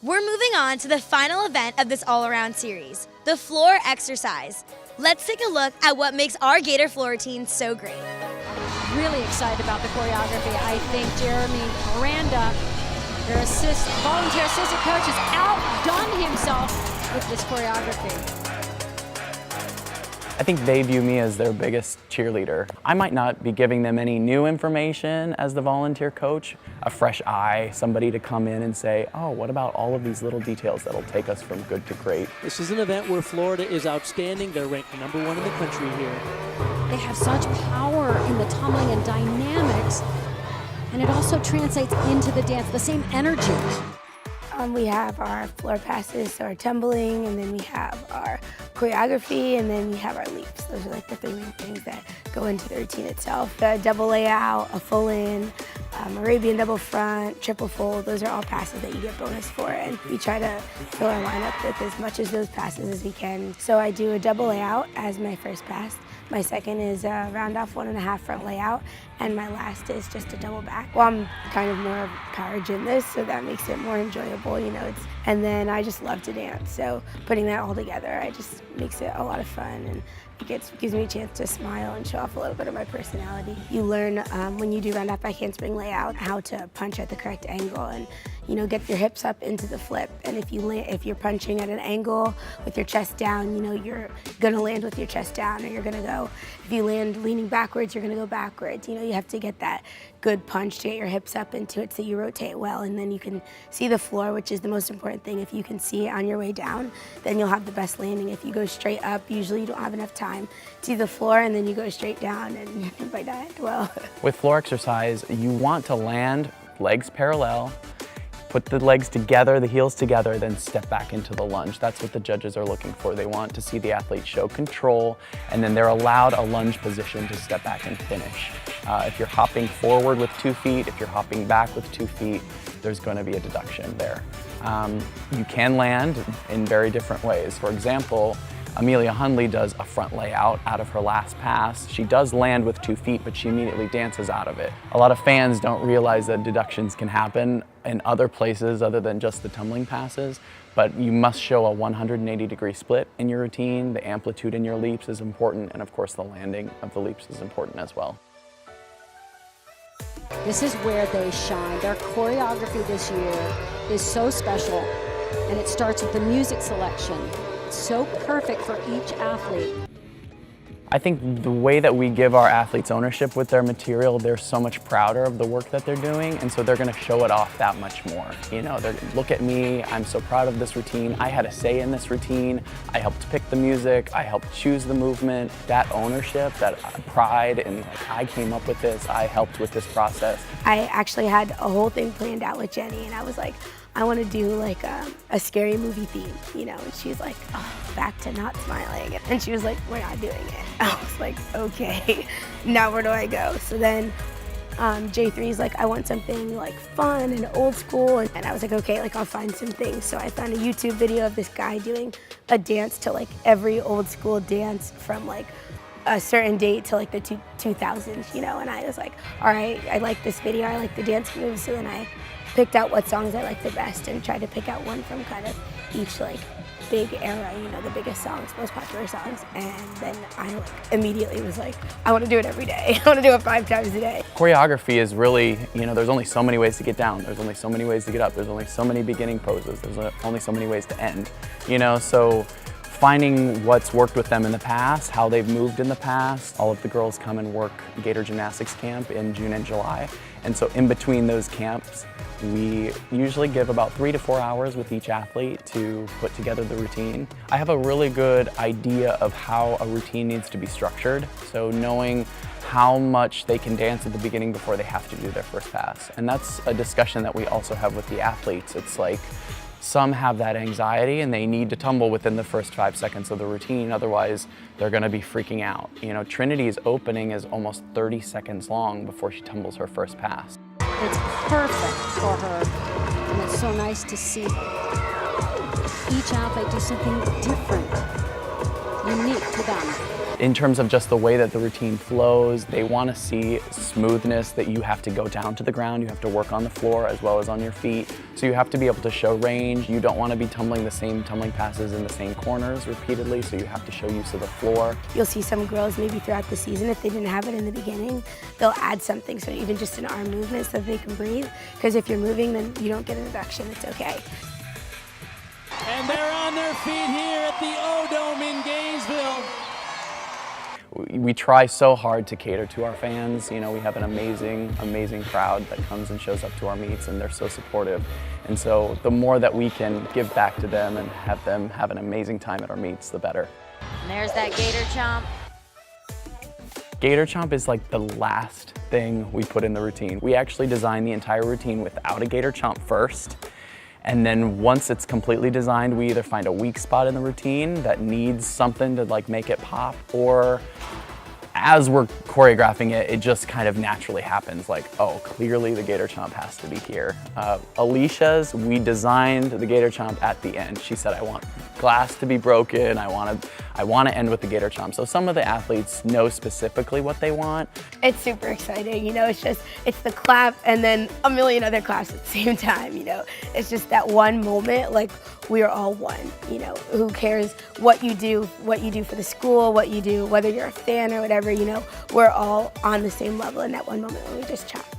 We're moving on to the final event of this all-around series, the floor exercise. Let's take a look at what makes our Gator floor routine so great. Really excited about the choreography. I think Jeremy Miranda, their volunteer assistant coach, has outdone himself with this choreography. I think they view me as their biggest cheerleader. I might not be giving them any new information as the volunteer coach, a fresh eye, somebody to come in and say, oh, what about all of these little details that'll take us from good to great? This is an event where Florida is outstanding. They're ranked #1 in the country here. They have such power in the tumbling and dynamics, and it also translates into the dance, the same energy. We have our floor passes, so our tumbling, and then we have our choreography, and then we have our leaps. Those are like the three main things that go into the routine itself. The double layout, a full in, Arabian double front, triple fold, those are all passes that you get bonus for, and we try to fill our lineup with as much of those passes as we can. So I do a double layout as my first pass. My second is a round off 1.5 front layout, and my last is just a double back. Well, I'm kind of more of a power gymnast, so that makes it more enjoyable, you know. And then I just love to dance, so putting that all together, I just makes it a lot of fun, and it gives me a chance to smile and show off a little bit of my personality. You learn when you do round off back handspring layout how to punch at the correct angle and, you know, get your hips up into the flip. And if you're punching at an angle with your chest down, you know, you're gonna land with your chest down, or you're gonna go, if you land leaning backwards, you're gonna go backwards. You know, you have to get that good punch to get your hips up into it so you rotate well, and then you can see the floor, which is the most important thing. If you can see it on your way down, then you'll have the best landing. If you go straight up, usually you don't have enough time to see the floor, and then you go straight down, and you might not end well. With floor exercise, you want to land legs parallel, put the legs together, the heels together, then step back into the lunge. That's what the judges are looking for. They want to see the athlete show control, and then they're allowed a lunge position to step back and finish. If you're hopping forward with 2 feet, if you're hopping back with 2 feet, there's going to be a deduction there. You can land in very different ways. For example, Amelia Hundley does a front layout out of her last pass. She does land with 2 feet, but she immediately dances out of it. A lot of fans don't realize that deductions can happen in other places other than just the tumbling passes, but you must show a 180-degree split in your routine. The amplitude in your leaps is important, and of course the landing of the leaps is important as well. This is where they shine. Their choreography this year is so special, and it starts with the music selection. So perfect for each athlete. I think the way that we give our athletes ownership with their material, they're so much prouder of the work that they're doing, and so they're going to show it off that much more. You know, look at me, I'm so proud of this routine, I had a say in this routine, I helped pick the music, I helped choose the movement. That ownership, that pride, and like, I came up with this, I helped with this process. I actually had a whole thing planned out with Jenny, and I was like, I want to do like a scary movie theme, you know, and she's like, oh, back to not smiling. And she was like, we're not doing it. I was like, okay, now where do I go? So then J3's like, I want something like fun and old school. And I was like, okay, like I'll find some things. So I found a YouTube video of this guy doing a dance to like every old school dance from like a certain date to like the 2000s, you know, and I was like, all right, I like this video, I like the dance moves. So then I picked out what songs I liked the best and tried to pick out one from kind of each like big era, you know, the biggest songs, most popular songs. And then I like immediately was like, I want to do it every day. I want to do it 5 times a day. Choreography is really, you know, there's only so many ways to get down. There's only so many ways to get up. There's only so many beginning poses. There's only so many ways to end, you know, so finding what's worked with them in the past, how they've moved in the past. All of the girls come and work Gator Gymnastics Camp in June and July. And so in between those camps, we usually give about 3 to 4 hours with each athlete to put together the routine. I have a really good idea of how a routine needs to be structured. So knowing how much they can dance at the beginning before they have to do their first pass. And that's a discussion that we also have with the athletes. It's like, some have that anxiety and they need to tumble within the first 5 seconds of the routine, otherwise they're going to be freaking out. You know, Trinity's opening is almost 30 seconds long before she tumbles her first pass. It's perfect for her, and it's so nice to see each athlete do something different, unique to them. In terms of just the way that the routine flows, they want to see smoothness, that you have to go down to the ground, you have to work on the floor as well as on your feet. So you have to be able to show range. You don't want to be tumbling the same tumbling passes in the same corners repeatedly, so you have to show use of the floor. You'll see some girls maybe throughout the season, if they didn't have it in the beginning, they'll add something, so even just an arm movement so that they can breathe. Because if you're moving, then you don't get an induction, it's okay. And they're on their feet here at the O-Dome in Gainesville. We try so hard to cater to our fans. You know, we have an amazing, amazing crowd that comes and shows up to our meets, and they're so supportive. And so the more that we can give back to them and have them have an amazing time at our meets, the better. And there's that gator chomp. Gator chomp is like the last thing we put in the routine. We actually design the entire routine without a gator chomp first. And then once it's completely designed, we either find a weak spot in the routine that needs something to like make it pop, or as we're choreographing it, it just kind of naturally happens, like, oh, clearly the gator chomp has to be here. Alicia's, we designed the gator chomp at the end. She said, I want glass to be broken, I want to end with the gator chomp. So some of the athletes know specifically what they want. It's super exciting, you know, it's the clap and then a million other claps at the same time, you know. It's just that one moment, like, we're all one, you know. Who cares what you do for the school, what you do, whether you're a fan or whatever, you know. We're all on the same level in that one moment when we just chop.